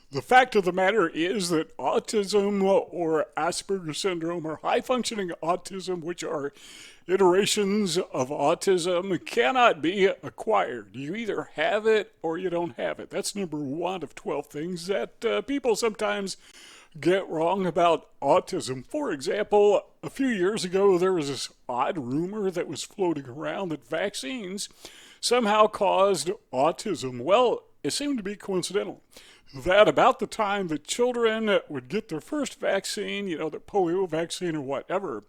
The fact of the matter is that autism or Asperger syndrome or high functioning autism, which are iterations of autism, cannot be acquired. You either have it or you don't have it. That's number one of 12 things that people sometimes get wrong about autism. For example, a few years ago, there was this odd rumor that was floating around that vaccines somehow caused autism. Well, it seemed to be coincidental that about the time that children would get their first vaccine, the polio vaccine or whatever,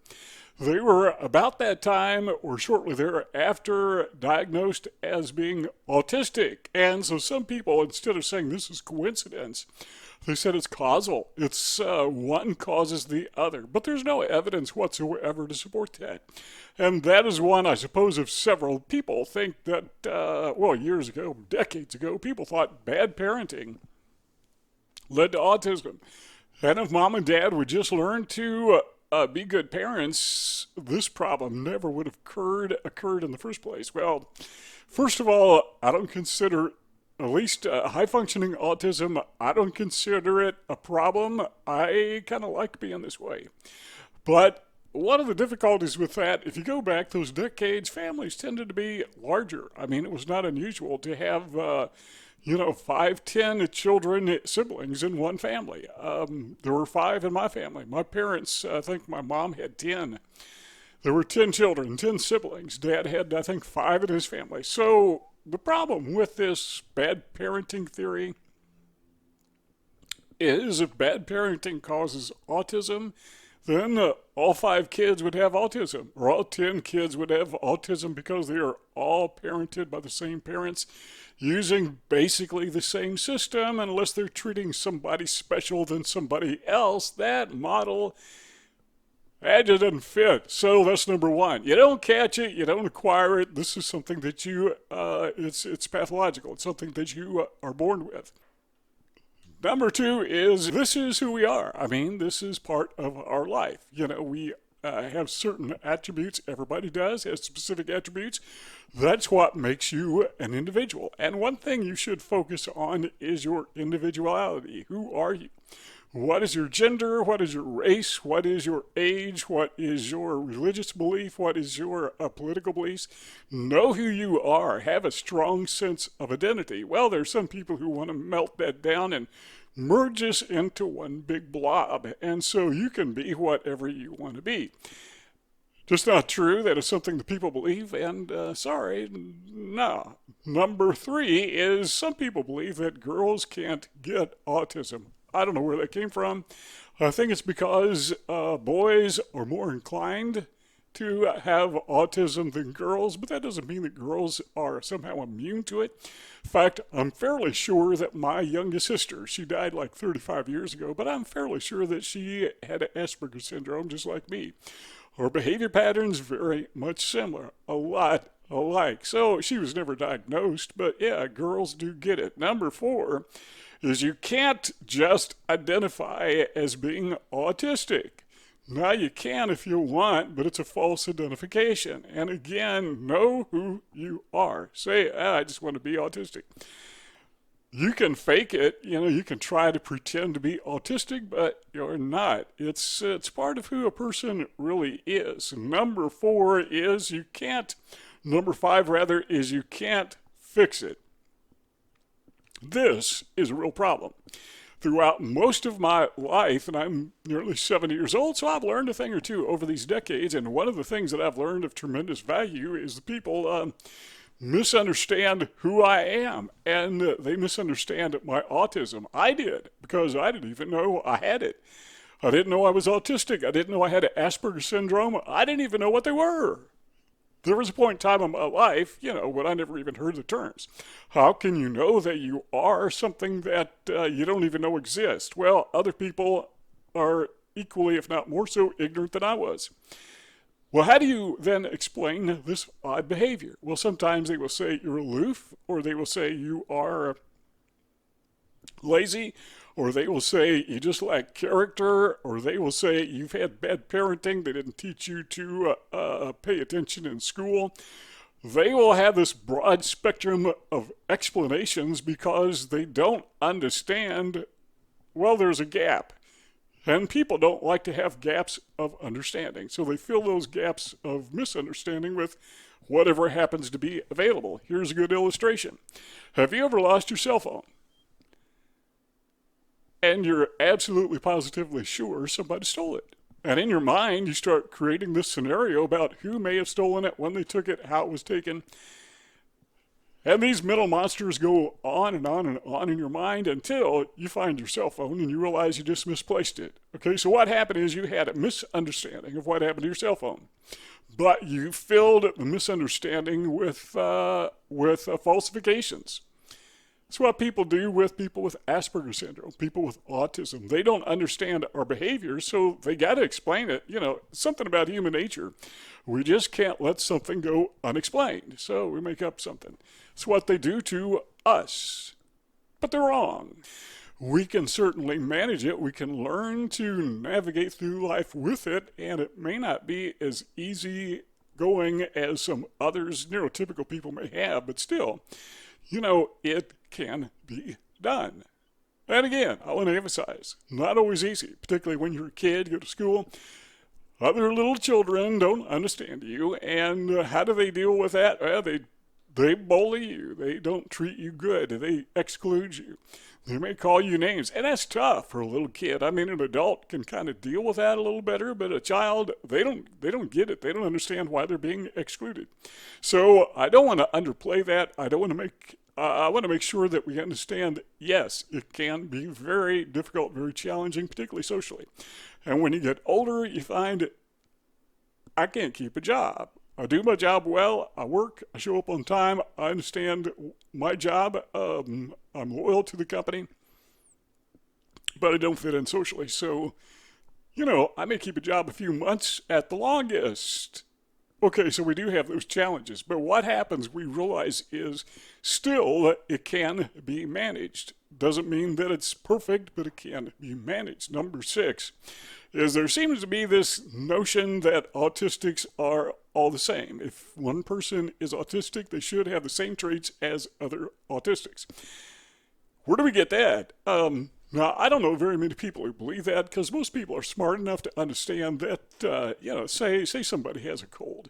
they were about that time or shortly thereafter diagnosed as being autistic. And so some people, instead of saying this is coincidence, they said it's causal. It's one causes the other. But there's no evidence whatsoever to support that. And that is one, I suppose, of several people think that, years ago, decades ago, people thought bad parenting led to autism. And if mom and dad would just learn to be good parents, this problem never would have occurred in the first place. Well, first of all, I don't consider, at least high functioning autism, I don't consider it a problem. I kind of like being this way. But one of the difficulties with that, if you go back those decades, families tended to be larger. I mean, it was not unusual to have 5, 10 children, siblings in one family. There were 5 in my family. My parents, I think my mom had 10. There were 10 children, 10 siblings. Dad had, I think, 5 in his family. So the problem with this bad parenting theory is if bad parenting causes autism, then all 5 kids would have autism, or all 10 kids would have autism because they are all parented by the same parents using basically the same system, unless they're treating somebody special than somebody else. That model, that just doesn't fit. So that's number one. You don't catch it, you don't acquire it. This is something that it's pathological. It's something that you are born with. Number 2 is this is who we are. I mean, this is part of our life. We have certain attributes. Everybody does, has specific attributes. That's what makes you an individual. And one thing you should focus on is your individuality. Who are you? What is your gender? What is your race? What is your age? What is your religious belief? What is your political beliefs? Know who you are. Have a strong sense of identity. Well, there's some people who want to melt that down and merge us into one big blob. And so you can be whatever you want to be. Just not true. That is something that people believe, and sorry, no. Number 3 is some people believe that girls can't get autism. I don't know where that came from. I think it's because boys are more inclined to have autism than girls, but that doesn't mean that girls are somehow immune to it. In fact, I'm fairly sure that my youngest sister, she died like 35 years ago, but I'm fairly sure that she had Asperger syndrome just like me. Her behavior patterns very much similar, a lot alike. So she was never diagnosed, but yeah, girls do get it. Number 4 is you can't just identify as being autistic. Now you can if you want, but it's a false identification. And again, know who you are. Say, I just want to be autistic. You can fake it, you can try to pretend to be autistic, but you're not. It's part of who a person really is. Number 5 is you can't fix it. This is a real problem. Throughout most of my life, and I'm nearly 70 years old, so I've learned a thing or two over these decades, and one of the things that I've learned of tremendous value is the people misunderstand who I am, and they misunderstand my autism. I did, because I didn't even know I had it. I didn't know I was autistic. I didn't know I had Asperger syndrome. I didn't even know what they were. There was a point in time in my life, when I never even heard the terms. How can you know that you are something that you don't even know exists? Well, other people are equally, if not more so, ignorant than I was. Well, how do you then explain this odd behavior? Well, sometimes they will say you're aloof, or they will say you are lazy, or they will say you just lack character, or they will say you've had bad parenting, they didn't teach you to pay attention in school. They will have this broad spectrum of explanations because they don't understand Well, there's a gap. And people don't like to have gaps of understanding. So they fill those gaps of misunderstanding with whatever happens to be available. Here's a good illustration. Have you ever lost your cell phone? And you're absolutely positively sure somebody stole it. And in your mind, you start creating this scenario about who may have stolen it, when they took it, how it was taken. And these mental monsters go on and on and on in your mind until you find your cell phone and you realize you just misplaced it. Okay, so what happened is you had a misunderstanding of what happened to your cell phone. But you filled the misunderstanding with falsifications. It's what people do with people with Asperger syndrome, people with autism. They don't understand our behavior, so they got to explain it. You know, something about human nature. We just can't let something go unexplained, so we make up something. It's what they do to us. But they're wrong. We can certainly manage it. We can learn to navigate through life with it, and it may not be as easy going as some others neurotypical people may have, but still, you know, it can be done. And again, I want to emphasize, not always easy, particularly when you're a kid, you go to school. Other little children don't understand you, and how do they deal with that? Well, they bully you. They don't treat you good. They exclude you. They may call you names, and that's tough for a little kid. I mean, an adult can kind of deal with that a little better, but a child, they don't get it. They don't understand why they're being excluded. So I don't want to underplay that. I want to make sure that we understand, yes, it can be very difficult, very challenging, particularly socially. And when you get older, you find, I can't keep a job. I do my job well. I work. I show up on time. I understand my job. I'm loyal to the company, but I don't fit in socially. So, you know, I may keep a job a few months at the longest. Okay, so we do have those challenges, but what happens, we realize, is still it can be managed. Doesn't mean that it's perfect, but it can be managed. Number 6 is there seems to be this notion that autistics are all the same. If one person is autistic, they should have the same traits as other autistics. Where do we get that? Now, I don't know very many people who believe that, because most people are smart enough to understand that, say somebody has a cold.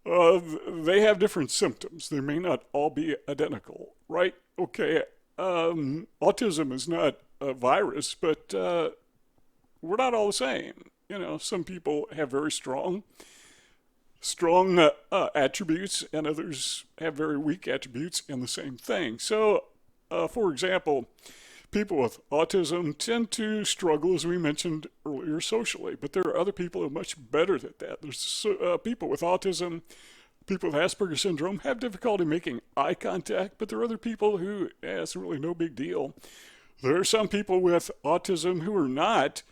They have different symptoms. They may not all be identical, right? Okay, autism is not a virus, but we're not all the same. You know, some people have very strong attributes, and others have very weak attributes in the same thing. So, for example, people with autism tend to struggle, as we mentioned earlier, socially, but there are other people who are much better at that. There's people with autism, people with Asperger syndrome have difficulty making eye contact, but there are other people who, it's really no big deal. There are some people with autism who are not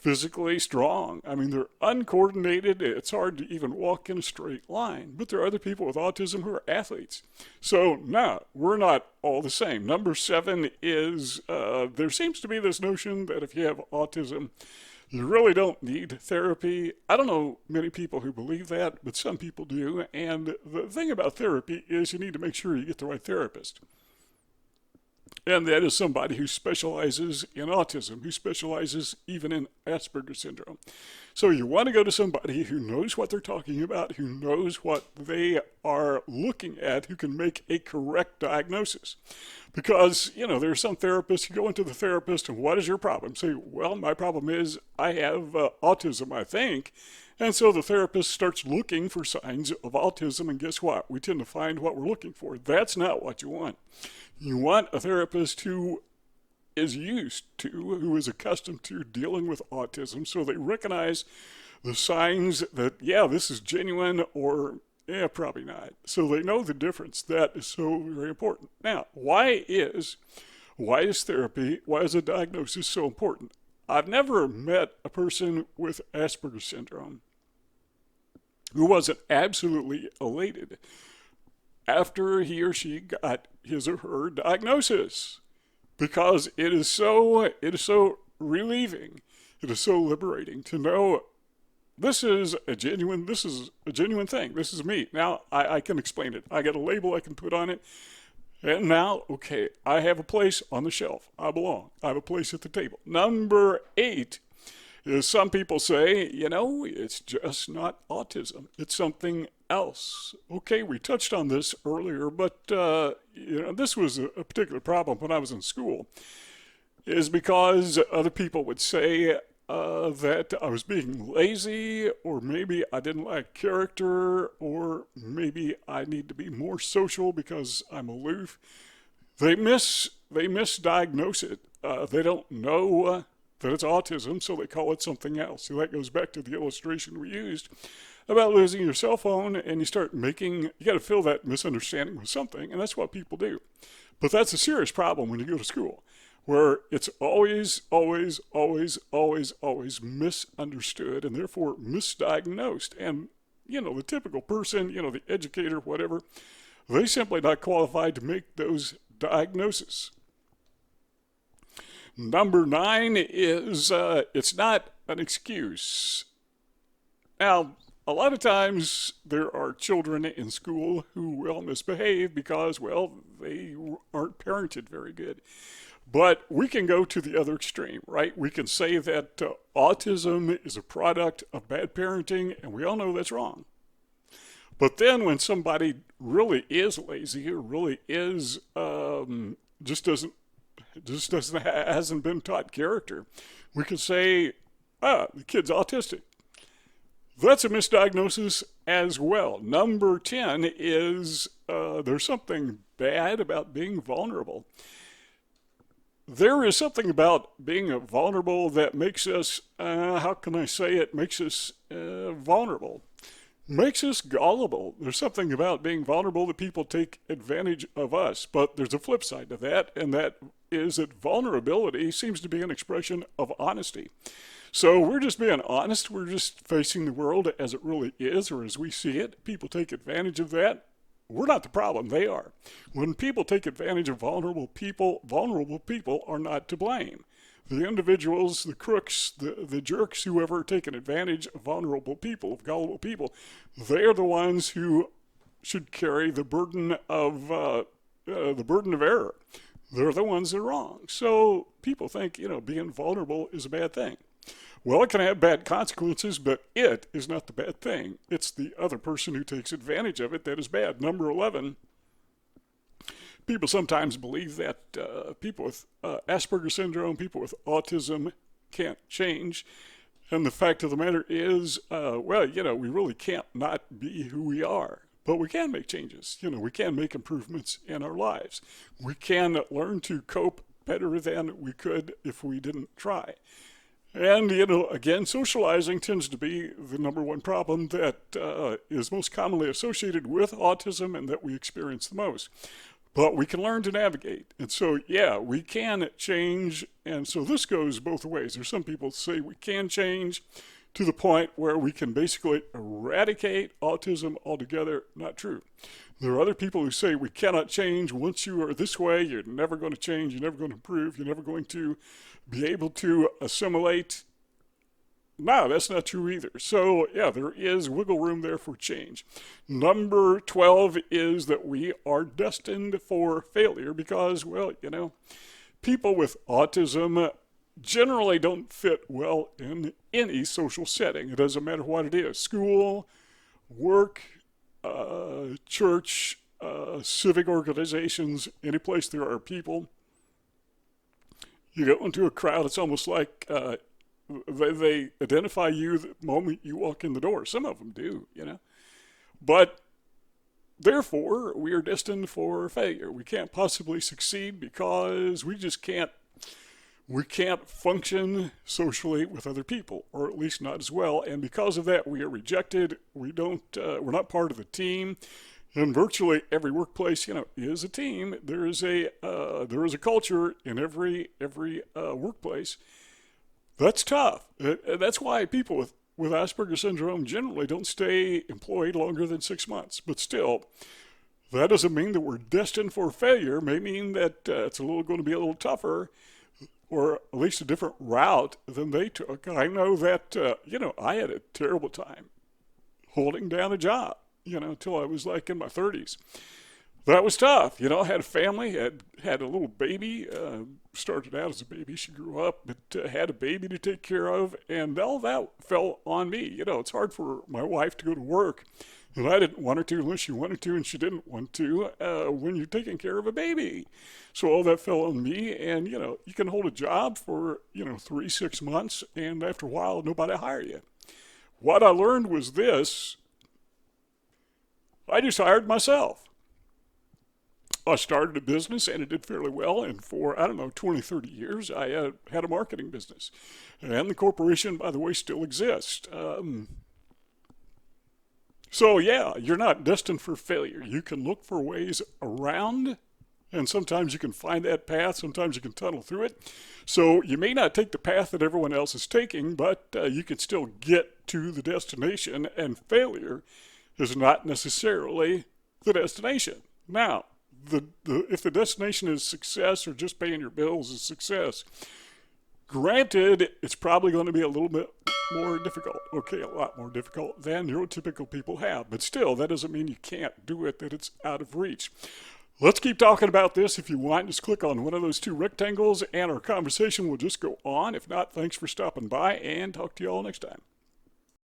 physically strong. I mean, they're uncoordinated. It's hard to even walk in a straight line. But there are other people with autism who are athletes. So, no, we're not all the same. Number 7 is there seems to be this notion that if you have autism, you really don't need therapy. I don't know many people who believe that, but some people do. And the thing about therapy is you need to make sure you get the right therapist. And that is somebody who specializes in autism, who specializes even in Asperger syndrome. So you want to go to somebody who knows what they're talking about, who knows what they are looking at, who can make a correct diagnosis. Because, you know, there are some therapists, you go into the therapist, and what is your problem? Say, well, my problem is I have autism, I think. And so the therapist starts looking for signs of autism, and guess what? We tend to find what we're looking for. That's not what you want. You want a therapist who is used to, who is accustomed to dealing with autism, so they recognize the signs that, yeah, this is genuine, or, yeah, probably not. So they know the difference. That is so very important. Now, why is therapy, why is a diagnosis so important? I've never met a person with Asperger syndrome who wasn't absolutely elated after he or she got his or her diagnosis, because it is so relieving, it is so liberating to know this is a genuine thing. This is me. Now I can explain it. I got a label I can put on it, And now, okay, I have a place on the shelf. I belong. I have a place at the table. Number 8 is some people say, it's just not autism. It's something else. Okay, we touched on this earlier, but, this was a particular problem when I was in school, is because other people would say that I was being lazy, or maybe I didn't like character, or maybe I need to be more social because I'm aloof. They misdiagnose it. They don't know that it's autism, so they call it something else. So that goes back to the illustration we used about losing your cell phone, and you got to fill that misunderstanding with something, and that's what people do. But that's a serious problem when you go to school, where it's always, always, always, always, always misunderstood and therefore misdiagnosed. And, the typical person, the educator, whatever, they simply not qualified to make those diagnoses. Number 9 is it's not an excuse. Now, a lot of times there are children in school who will misbehave because, they aren't parented very good. But we can go to the other extreme, right? We can say that autism is a product of bad parenting, and we all know that's wrong. But then when somebody really is lazy or really is hasn't been taught character, we can say, the kid's autistic. That's a misdiagnosis as well. Number 10 is there's something bad about being vulnerable. There is something about being vulnerable that makes us, makes us vulnerable. Makes us gullible. There's something about being vulnerable that people take advantage of us. But there's a flip side to that, and that is that vulnerability seems to be an expression of honesty. So we're just being honest. We're just facing the world as it really is, or as we see it. People take advantage of that. We're not the problem. They are. When people take advantage of vulnerable people are not to blame. The individuals, the crooks, the jerks, whoever are taking advantage of vulnerable people, of gullible people, they're the ones who should carry the burden of error. They're the ones that are wrong. So people think, being vulnerable is a bad thing. Well, it can have bad consequences, but it is not the bad thing. It's the other person who takes advantage of it that is bad. Number 11, people sometimes believe that people with Asperger syndrome, people with autism can't change. And the fact of the matter is, we really can't not be who we are. But we can make changes. We can make improvements in our lives. We can learn to cope better than we could if we didn't try. And, again, socializing tends to be the number one problem that is most commonly associated with autism and that we experience the most. But we can learn to navigate. And so, we can change. And so this goes both ways. There's some people that say we can change to the point where we can basically eradicate autism altogether. Not true. There are other people who say we cannot change. Once you are this way, you're never going to change. You're never going to improve. You're never going to be able to assimilate. No, that's not true either. So, there is wiggle room there for change. Number 12 is that we are destined for failure because, people with autism generally don't fit well in any social setting. It doesn't matter what it is. School, work, church, civic organizations, any place there are people. You go into a crowd, it's almost like they identify you the moment you walk in the door. Some of them do, But therefore, we are destined for failure. We can't possibly succeed because we just can't function socially with other people, or at least not as well. And because of that, we are rejected. We're not part of the team. In virtually every workplace, is a team. There is a culture in every workplace. That's tough. That's why people with Asperger syndrome generally don't stay employed longer than 6 months. But still, that doesn't mean that we're destined for failure. It may mean that it's going to be a little tougher, or at least a different route than they took. I know that, I had a terrible time holding down a job, until I was like in my 30s. that was tough. You know, I had a family, had a little baby. Started out as a baby. She grew up, but had a baby to take care of, and all that fell on me. You know, it's hard for my wife to go to work, and I didn't want her to unless she wanted to, and she didn't want to when you're taking care of a baby. So all that fell on me, and you know, you can hold a job for 3, 6 months, and after a while, nobody hire you. What I learned was this: I just hired myself. I started a business and it did fairly well. And for, I don't know, 20, 30 years, I had a marketing business. And the corporation, by the way, still exists. So, yeah, you're not destined for failure. You can look for ways around, and sometimes you can find that path. Sometimes you can tunnel through it. So you may not take the path that everyone else is taking, but you can still get to the destination, and failure is not necessarily the destination. Now, if the destination is success or just paying your bills is success, granted, it's probably going to be a little bit more difficult. Okay, a lot more difficult than neurotypical people have. But still, that doesn't mean you can't do it, that it's out of reach. Let's keep talking about this. If you want, just click on one of those 2 rectangles and our conversation will just go on. If not, thanks for stopping by, and talk to you all next time.